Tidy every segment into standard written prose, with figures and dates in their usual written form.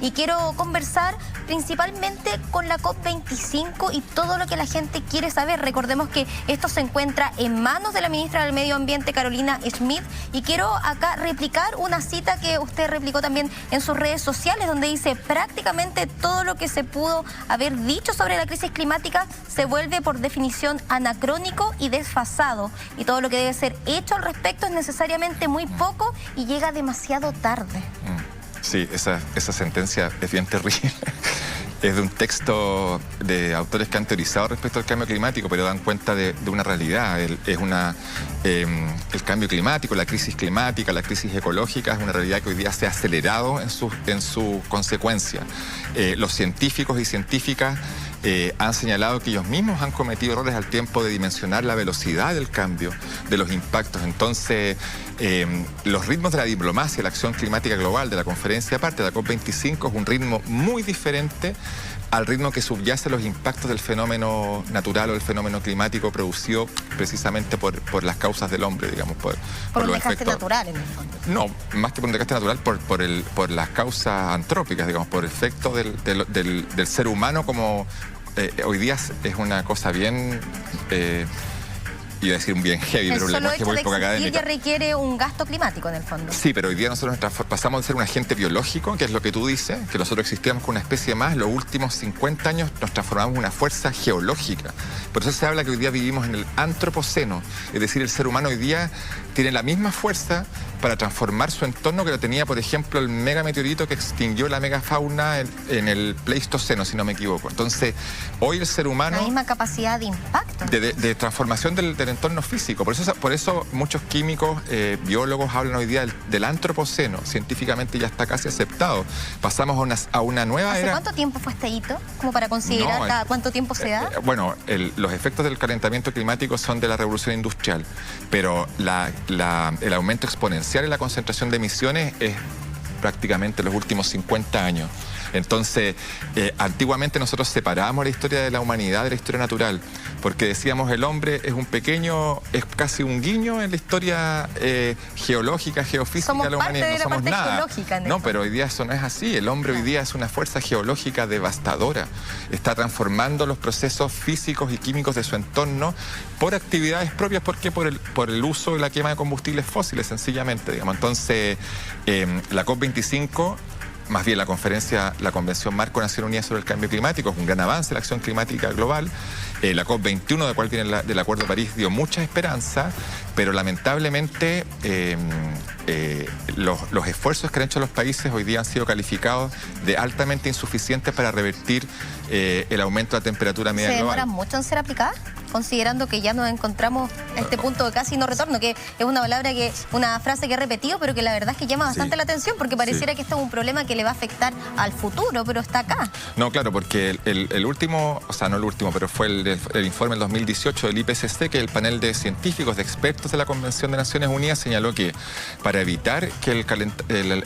y quiero conversar principalmente con la COP25 y todo lo que la gente quiere saber. Recordemos que esto se encuentra en manos de la ministra del Medio Ambiente, Carolina Schmidt, y quiero acá replicar una cita que usted replicó también en sus redes sociales, donde dice: prácticamente todo lo que se pudo haber dicho sobre la crisis climática se vuelve por definición anacrónico y desfasado, y todo lo que debe ser hecho al respecto es necesariamente muy poco y llega demasiado tarde. Sí, esa sentencia es bien terrible. Es de un texto de autores que han teorizado respecto al cambio climático, pero dan cuenta de una realidad. El cambio climático, la crisis climática, la crisis ecológica es una realidad que hoy día se ha acelerado en su consecuencia. Los científicos y científicas han señalado que ellos mismos han cometido errores al tiempo de dimensionar la velocidad del cambio, de los impactos. Entonces, los ritmos de la diplomacia, la acción climática global de la conferencia aparte de la COP25 es un ritmo muy diferente al ritmo que subyace los impactos del fenómeno natural o del fenómeno climático producido precisamente por las causas del hombre, digamos. Por un desgaste natural, en el fondo. No, más que por un desgaste natural, por las causas antrópicas, digamos, por efectos del ser humano como... hoy día es una cosa bien... iba a decir un bien heavy, pero el solo hecho de existir ya requiere un gasto climático en el fondo. Sí, pero hoy día nosotros pasamos de ser un agente biológico, que es lo que tú dices, que nosotros existíamos con una especie más, los últimos 50 años nos transformamos en una fuerza geológica. Por eso se habla que hoy día vivimos en el antropoceno, es decir, el ser humano hoy día tiene la misma fuerza para transformar su entorno que lo tenía, por ejemplo, el megameteorito que extinguió la megafauna en el Pleistoceno, si no me equivoco. Entonces, hoy el ser humano... La misma capacidad de impacto. De transformación del entorno físico. Por eso muchos químicos, biólogos hablan hoy día del antropoceno. Científicamente ya está casi aceptado. Pasamos a una nueva era. ¿Hace cuánto tiempo fue este hito? Como para considerar cada cuánto tiempo se da. Bueno, los efectos del calentamiento climático son de la revolución industrial, pero el aumento exponencial en la concentración de emisiones es prácticamente los últimos 50 años. Entonces, antiguamente nosotros separábamos la historia de la humanidad de la historia natural, porque decíamos el hombre es casi un guiño en la historia geológica, geofísica de la humanidad, no somos nada. No, pero hoy día eso no es así. El hombre hoy día es una fuerza geológica devastadora. Está transformando los procesos físicos y químicos de su entorno por actividades propias. ¿Por qué? Por el uso y la quema de combustibles fósiles, sencillamente, digamos. Entonces, la COP25... más bien la Convención Marco de Naciones Unidas sobre el Cambio Climático, es un gran avance en la acción climática global. La COP21, de la cual viene del Acuerdo de París, dio mucha esperanza, pero lamentablemente los esfuerzos que han hecho los países hoy día han sido calificados de altamente insuficientes para revertir el aumento de la temperatura media global. ¿Se demoran mucho en ser aplicadas? Considerando que ya nos encontramos a este punto de casi no retorno, que es una frase que he repetido, pero que la verdad es que llama bastante la atención, porque pareciera que esto es un problema que le va a afectar al futuro, pero está acá. No, claro, porque el último, o sea, no el último, pero fue el informe del 2018 del IPCC, que el panel de científicos, de expertos de la Convención de Naciones Unidas, señaló que para evitar que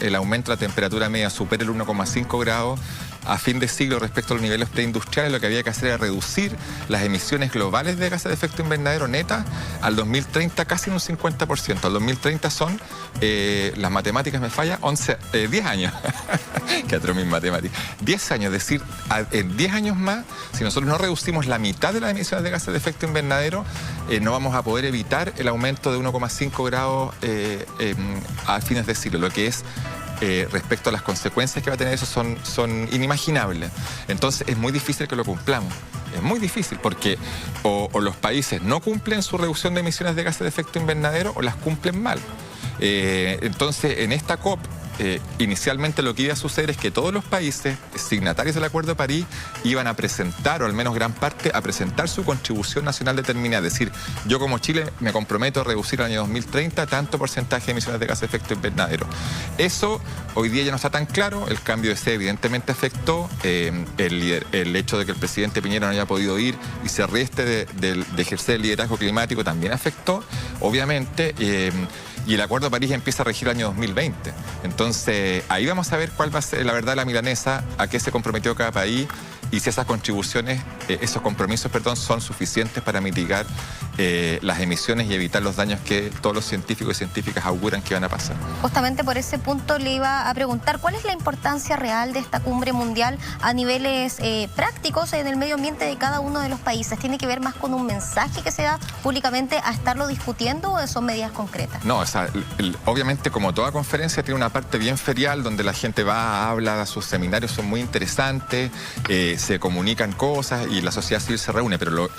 el aumento de la temperatura media supere el 1,5 grados, a fin de siglo respecto a los niveles preindustriales, lo que había que hacer era reducir las emisiones globales de gases de efecto invernadero netas al 2030 casi en un 50%. Al 2030 son, las matemáticas me fallan, 10 años. Que atroz mis matemáticas. 10 años, es decir, en 10 años más, si nosotros no reducimos la mitad de las emisiones de gases de efecto invernadero, no vamos a poder evitar el aumento de 1,5 grados a fines de siglo, lo que es... respecto a las consecuencias que va a tener eso son inimaginables. Entonces es muy difícil que lo cumplamos. Es muy difícil porque o los países no cumplen su reducción de emisiones de gases de efecto invernadero o las cumplen mal. Entonces en esta COP inicialmente lo que iba a suceder es que todos los países signatarios del Acuerdo de París iban a presentar, o al menos gran parte, a presentar su contribución nacional determinada. Es decir, yo como Chile me comprometo a reducir al año 2030 tanto porcentaje de emisiones de gases de efecto invernadero. Eso hoy día ya no está tan claro. El cambio de sede evidentemente afectó. El hecho de que el presidente Piñera no haya podido ir y se reste de ejercer el liderazgo climático también afectó, obviamente. Y el Acuerdo de París empieza a regir el año 2020. Entonces, ahí vamos a ver cuál va a ser la verdad de la milanesa, a qué se comprometió cada país y si esas contribuciones, esos compromisos, perdón, son suficientes para mitigar las emisiones y evitar los daños que todos los científicos y científicas auguran que van a pasar. Justamente por ese punto le iba a preguntar, ¿cuál es la importancia real de esta cumbre mundial a niveles prácticos en el medio ambiente de cada uno de los países? ¿Tiene que ver más con un mensaje que se da públicamente a estarlo discutiendo o son medidas concretas? No, o sea, obviamente como toda conferencia tiene una parte bien ferial donde la gente va, habla, sus seminarios son muy interesantes, se comunican cosas y la sociedad civil se reúne, pero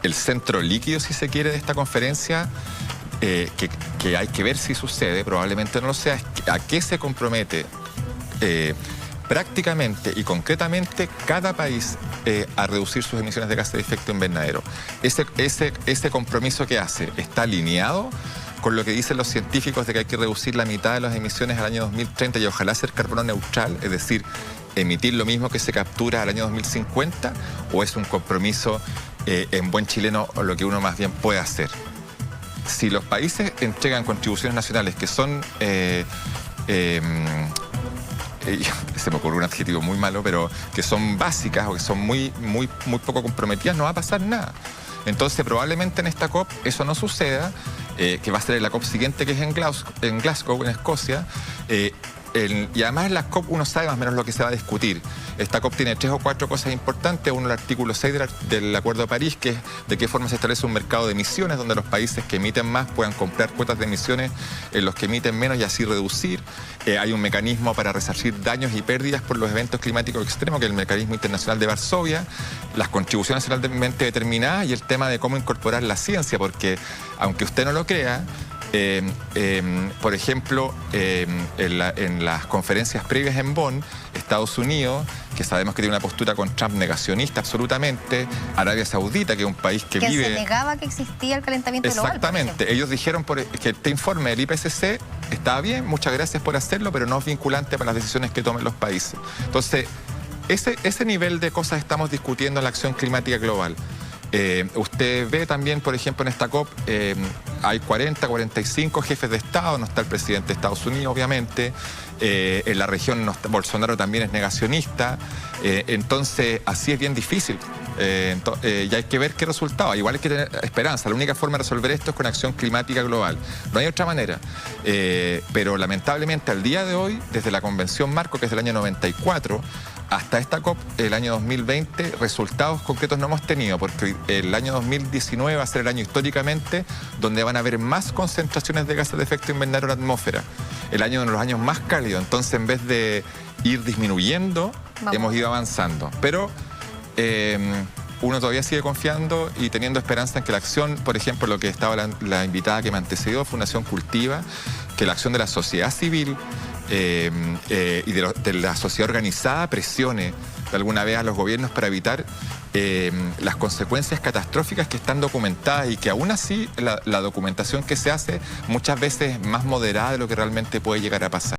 el centro líquido, si se quiere, de esta conferencia, que hay que ver si sucede, probablemente no lo sea, es a qué se compromete prácticamente y concretamente cada país a reducir sus emisiones de gases de efecto invernadero. Ese compromiso que hace está alineado con lo que dicen los científicos de que hay que reducir la mitad de las emisiones al año 2030 y ojalá ser carbono neutral, es decir, emitir lo mismo que se captura al año 2050, o es un compromiso en buen chileno lo que uno más bien puede hacer. Si los países entregan contribuciones nacionales que son, se me ocurrió un adjetivo muy malo, pero que son básicas o que son muy poco comprometidas, no va a pasar nada. Entonces probablemente en esta COP eso no suceda, que va a ser la COP siguiente, que es en Glasgow, en Escocia. Y además en la COP uno sabe más o menos lo que se va a discutir. Esta COP tiene 3 o 4 cosas importantes. Uno, el artículo 6 del Acuerdo de París, que es de qué forma se establece un mercado de emisiones donde los países que emiten más puedan comprar cuotas de emisiones en los que emiten menos y así reducir. Hay un mecanismo para resarcir daños y pérdidas por los eventos climáticos extremos, que es el mecanismo internacional de Varsovia, las contribuciones nacionalmente determinadas y el tema de cómo incorporar la ciencia, porque aunque usted no lo crea, por ejemplo, en las conferencias previas en Bonn, Estados Unidos, que sabemos que tiene una postura con Trump negacionista absolutamente, Arabia Saudita, que es un país que vive... se negaba que existía el calentamiento global. Exactamente. Ellos dijeron que este informe del IPCC estaba bien, muchas gracias por hacerlo, pero no es vinculante para las decisiones que tomen los países. Entonces, ese nivel de cosas estamos discutiendo en la acción climática global. Usted ve también, por ejemplo, en esta COP hay 40, 45 jefes de Estado, no está el presidente de Estados Unidos, obviamente, en la región no está, Bolsonaro también es negacionista, entonces así es bien difícil. Y hay que ver qué resultado. Igual hay que tener esperanza. La única forma de resolver esto es con acción climática global. No hay otra manera. Pero lamentablemente al día de hoy, desde la Convención Marco, que es del año 94, hasta esta COP, el año 2020, resultados concretos no hemos tenido, porque el año 2019 va a ser el año históricamente donde van a haber más concentraciones de gases de efecto invernadero en la atmósfera. El año de los años más cálidos. Entonces, en vez de ir disminuyendo, hemos ido avanzando. Pero uno todavía sigue confiando y teniendo esperanza en que la acción, por ejemplo, lo que estaba la invitada que me antecedió, Fundación Cultiva, que la acción de la sociedad civil y de la sociedad organizada presione de alguna vez a los gobiernos para evitar las consecuencias catastróficas que están documentadas y que aún así la documentación que se hace muchas veces es más moderada de lo que realmente puede llegar a pasar.